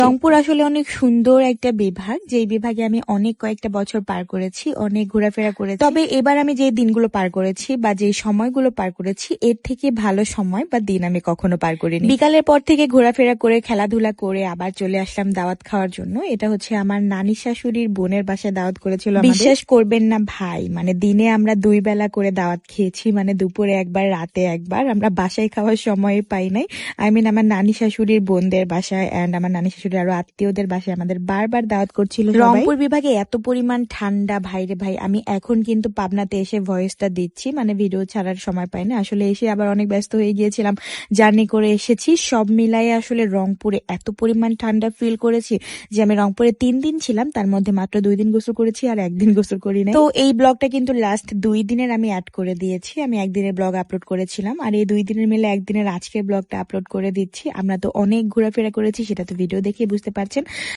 রংপুর আসলে অনেক সুন্দর একটা বিভাগ, যেই বিভাগে আমি অনেক কয়েকটা বছর পার করেছি, অনেক ঘোরাফেরা করেছি। তবে এবার আমি যে দিনগুলো পার করেছি বা যে সময়গুলো পার করেছি, এর থেকে ভালো সময় বা দিন আমি কখনো পার করিনি। বিকালের পর থেকে ঘোরাফেরা করে, খেলাধুলা করে আবার চলে আসলাম দাওয়াত খাওয়ার জন্য। এটা হচ্ছে আমার নানি শাশুড়ির বোনের বাসায় দাওয়াত করেছিল। বিশ্বাস করবেন না ভাই, মানে দিনে আমরা 2 বেলা করে দাওয়াত খেয়েছি, মানে দুপুরে একবার, রাতে একবার। আমরা বাসায় খাওয়ার সময় পাই নাই। আমার নানি শাশুড়ির বোনদের বাসায় এন্ড আমার নানি শাশুড়ির আরো আত্মীয়দের বাসায় আমাদের বারবার দাওয়াত করছিল। রংপুর বিভাগে এত পরিমাণ ঠান্ডা, ভাইরে ভাই, আমি এখন কিন্তু পাবনাতে এসে ভয়েসটা দিচ্ছি, মানে ভিডিও ছাড়ার সময় পাই না। আসলে এসে আবার অনেক ব্যস্ত হয়ে গিয়েছিলাম, জার্নি করে এসেছি। সব মিলাইয়ে আসলে রংপুরে এত পরিমাণ ঠান্ডা ফিল করেছি যে আমি রংপুরে 3 দিন ছিলাম, তার মধ্যে মাত্র 2 দিন গোসল করেছি আর 1 দিন গোসল করি নাই। তো এই ব্লগটা কিন্তু লাস্ট 2 দিনের আমি অ্যাড করে দিয়েছি। আমি 1 দিনের ব্লগ আপলোড করেছিলাম, আর এই 2 দিনের মিলে 1 দিনের আজকের ব্লগটা আপলোড করে দিচ্ছি। আমরা তো অনেক ঘোরাফেরা করেছি, সেটা তো ভিডিও দেখে বুঝতে পারছেন।